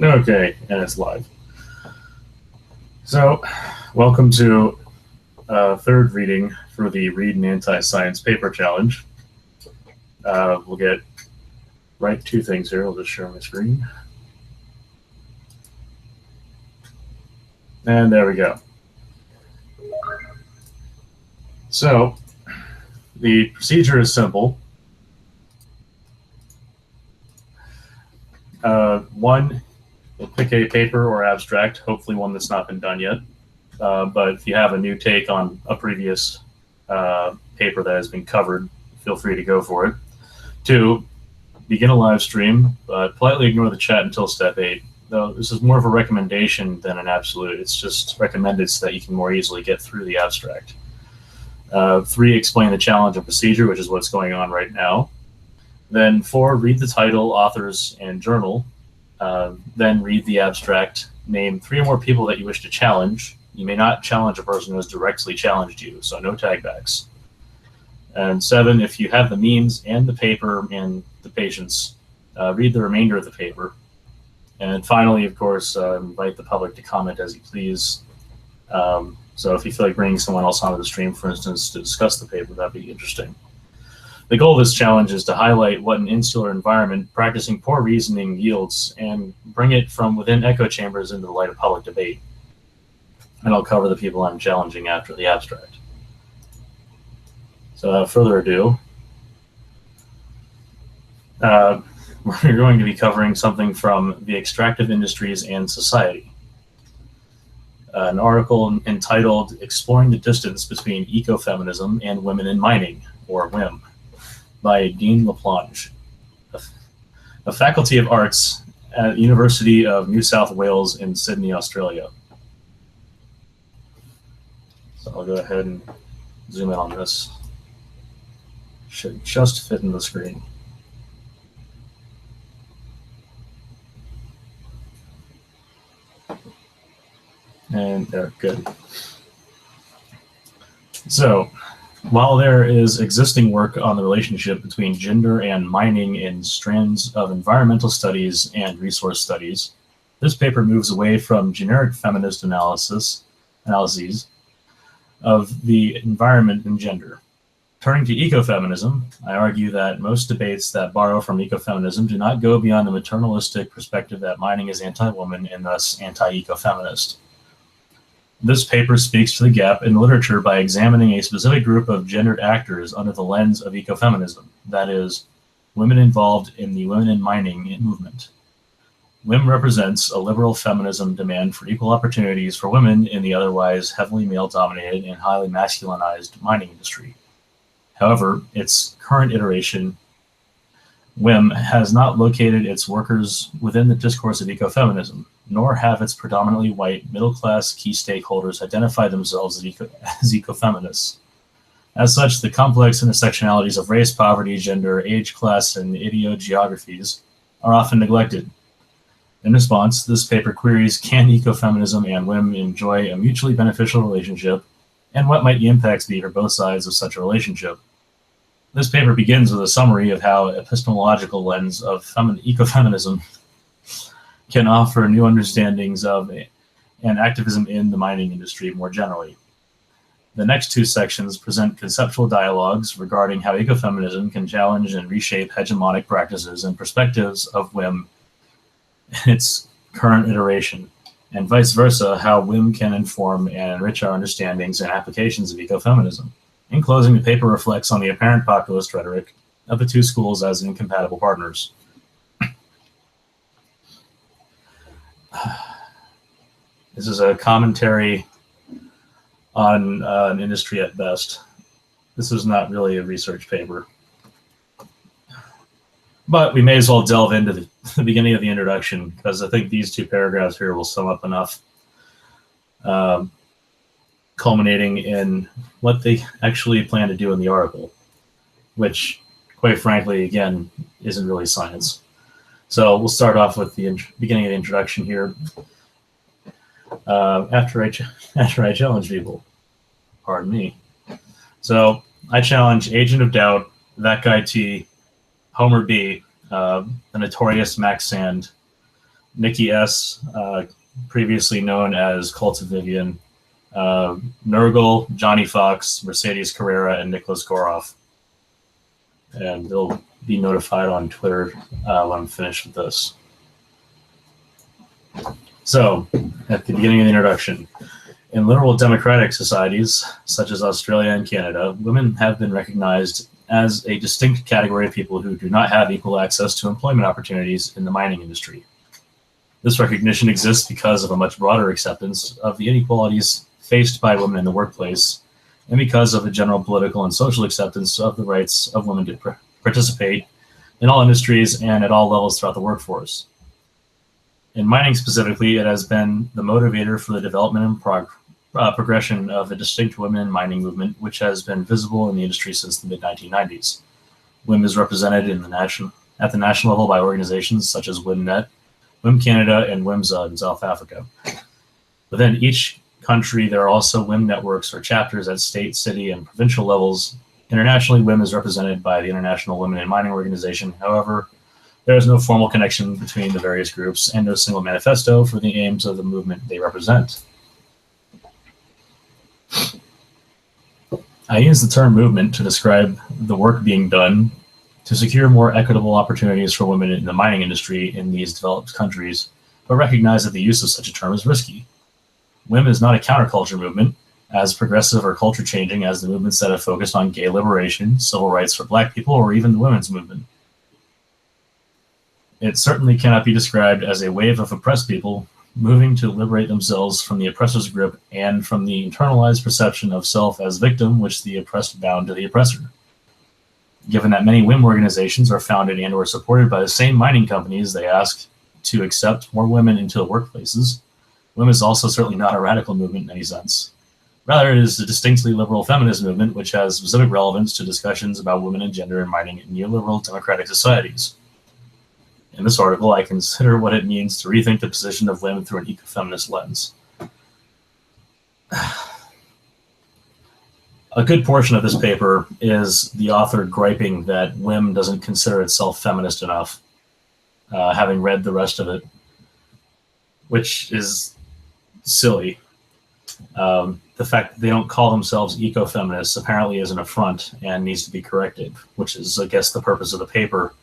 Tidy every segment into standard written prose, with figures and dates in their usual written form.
Okay, and it's live. So, welcome to third reading for the Read an Anti-Science Paper Challenge. We'll get right to things here. I'll just share my screen. And there we go. So, the procedure is simple. One, you'll pick a paper or abstract, hopefully one that's not been done yet. But if you have a new take on a previous paper that has been covered, feel free to go for it. 2, begin a live stream, but politely ignore the chat until step 8. Though this is more of a recommendation than an absolute. It's just recommended so that you can more easily get through the abstract. 3, explain the challenge and procedure, which is what's going on right now. Then 4, read the title, authors, and journal. Then read the abstract. Name 3 or more people that you wish to challenge. You may not challenge a person who has directly challenged you, so no tagbacks. And 7, if you have the means and the paper and the patience, read the remainder of the paper. And finally, of course, invite the public to comment as you please. So if you feel like bringing someone else onto the stream, for instance, to discuss the paper, that'd be interesting. The goal of this challenge is to highlight what an insular environment practicing poor reasoning yields and bring it from within echo chambers into the light of public debate. And I'll cover the people I'm challenging after the abstract. So without further ado, we're going to be covering something from the extractive industries and society. An article entitled Exploring the Distance Between Ecofeminism and Women in Mining, or WIM, by Dean LaPlange, a Faculty of Arts at the University of New South Wales in Sydney, Australia. So I'll go ahead and zoom in on this. Should just fit in the screen. And there, good. So, while there is existing work on the relationship between gender and mining in strands of environmental studies and resource studies, this paper moves away from generic feminist analyses of the environment and gender. Turning to ecofeminism, I argue that most debates that borrow from ecofeminism do not go beyond the maternalistic perspective that mining is anti-woman and thus anti-ecofeminist. This paper speaks to the gap in literature by examining a specific group of gendered actors under the lens of ecofeminism, that is, women involved in the women in mining movement. WIM represents a liberal feminism demand for equal opportunities for women in the otherwise heavily male-dominated and highly masculinized mining industry. However, its current iteration, WIM, has not located its workers within the discourse of ecofeminism, nor have its predominantly white middle-class key stakeholders identify themselves as ecofeminists. As such, the complex intersectionalities of race, poverty, gender, age, class, and idiogeographies are often neglected. In response, this paper queries, can ecofeminism and WIM enjoy a mutually beneficial relationship, and what might the impacts be for both sides of such a relationship? This paper begins with a summary of how epistemological lens of ecofeminism can offer new understandings of and activism in the mining industry more generally. The next 2 sections present conceptual dialogues regarding how ecofeminism can challenge and reshape hegemonic practices and perspectives of WIM in its current iteration, and vice versa, how WIM can inform and enrich our understandings and applications of ecofeminism. In closing, the paper reflects on the apparent populist rhetoric of the 2 schools as incompatible partners. This is a commentary on an industry at best. This is not really a research paper. But we may as well delve into the beginning of the introduction, because I think these 2 paragraphs here will sum up enough, culminating in what they actually plan to do in the article, which, quite frankly, again, isn't really science. So we'll start off with the beginning of the introduction here. After I challenge people, pardon me. So I challenge Agent of Doubt, That Guy T, Homer B, the notorious Maxx, Niki S., previously known as Cult of Vivian, Nurgle, Johnny Fox, Mercedes Carrera, and Nicholas Goroff. And they'll be notified on Twitter when I'm finished with this. So, at the beginning of the introduction, in liberal democratic societies, such as Australia and Canada, women have been recognized as a distinct category of people who do not have equal access to employment opportunities in the mining industry. This recognition exists because of a much broader acceptance of the inequalities faced by women in the workplace, and because of a general political and social acceptance of the rights of women to participate in all industries and at all levels throughout the workforce. In mining specifically, it has been the motivator for the development and progression of the distinct women in mining movement, which has been visible in the industry since the mid-1990s. WIM is represented at the national level by organizations such as WIMNet, WIM Canada, and WIMZA in South Africa. Within each country, there are also WIM networks or chapters at state, city, and provincial levels. Internationally, WIM is represented by the International Women in Mining Organization. However, there is no formal connection between the various groups and no single manifesto for the aims of the movement they represent. I use the term movement to describe the work being done to secure more equitable opportunities for women in the mining industry in these developed countries, but recognize that the use of such a term is risky. WIM is not a counterculture movement, as progressive or culture changing as the movements that have focused on gay liberation, civil rights for Black people, or even the women's movement. It certainly cannot be described as a wave of oppressed people moving to liberate themselves from the oppressor's grip and from the internalized perception of self as victim, which the oppressed bound to the oppressor. Given that many WIM organizations are founded and or supported by the same mining companies they ask to accept more women into the workplaces, WIM is also certainly not a radical movement in any sense. Rather, it is a distinctly liberal feminist movement which has specific relevance to discussions about women and gender in mining in neoliberal democratic societies. In this article, I consider what it means to rethink the position of women through an ecofeminist lens. A good portion of this paper is the author griping that WIM doesn't consider itself feminist enough, having read the rest of it, which is silly. The fact that they don't call themselves ecofeminists apparently is an affront and needs to be corrected, which is, I guess, the purpose of the paper.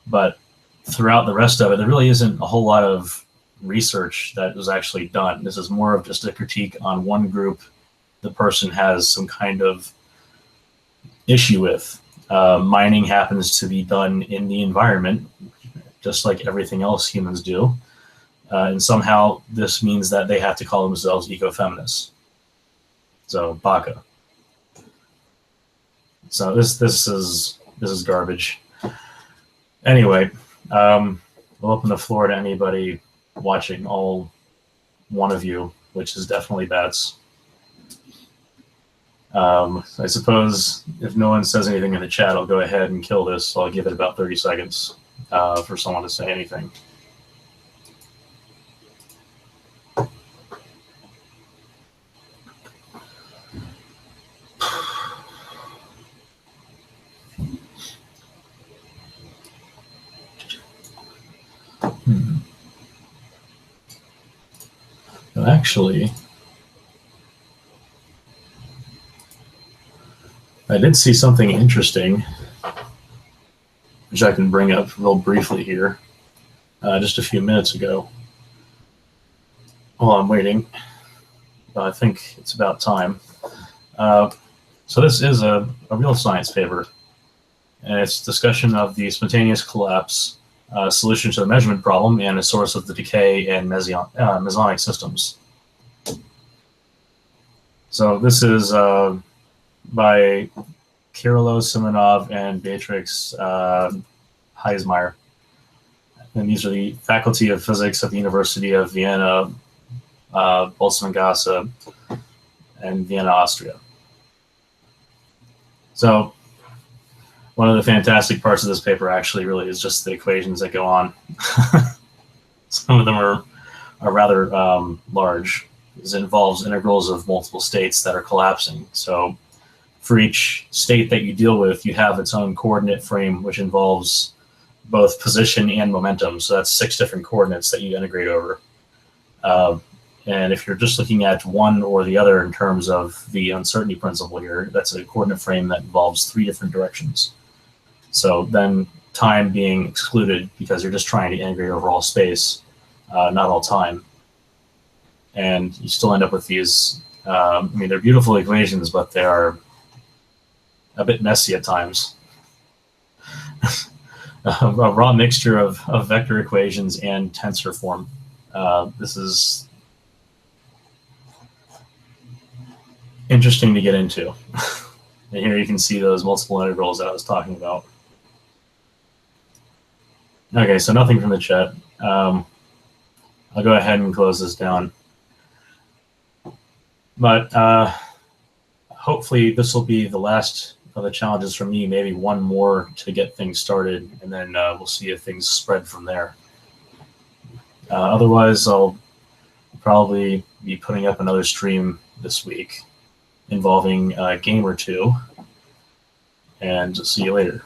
But throughout the rest of it, there really isn't a whole lot of research that was actually done. This is more of just a critique on one group the person has some kind of issue with. Mining happens to be done in the environment, just like everything else humans do. And somehow this means that they have to call themselves ecofeminists. So, baka. So this is garbage. Anyway, we'll open the floor to anybody watching, all one of you, which is definitely bats. I suppose if no one says anything in the chat, I'll go ahead and kill this. So I'll give it about 30 seconds for someone to say anything. Actually, I did see something interesting, which I can bring up real briefly here, just a few minutes ago. While I'm waiting, I think it's about time. So this is a real science paper, and it's discussion of the spontaneous collapse, solution to the measurement problem, and a source of the decay in mesonic systems. So this is by Kirilo Simonov and Beatrix Heismeyer. And these are the faculty of physics at the University of Vienna, Boltzmann-Gasse, and Vienna, Austria. So one of the fantastic parts of this paper actually really is just the equations that go on. Some of them are rather large. It involves integrals of multiple states that are collapsing. So for each state that you deal with, you have its own coordinate frame, which involves both position and momentum. So that's 6 different coordinates that you integrate over. And if you're just looking at one or the other in terms of the uncertainty principle here, that's a coordinate frame that involves 3 different directions. So then time being excluded because you're just trying to integrate over all space, not all time. And you still end up with these, I mean, they're beautiful equations, but they are a bit messy at times. A raw mixture of vector equations and tensor form. This is interesting to get into. And here you can see those multiple integrals that I was talking about. Okay, so nothing from the chat. I'll go ahead and close this down. But hopefully this will be the last of the challenges for me, maybe one more to get things started, and then we'll see if things spread from there. Otherwise, I'll probably be putting up another stream this week involving a game or two, and see you later.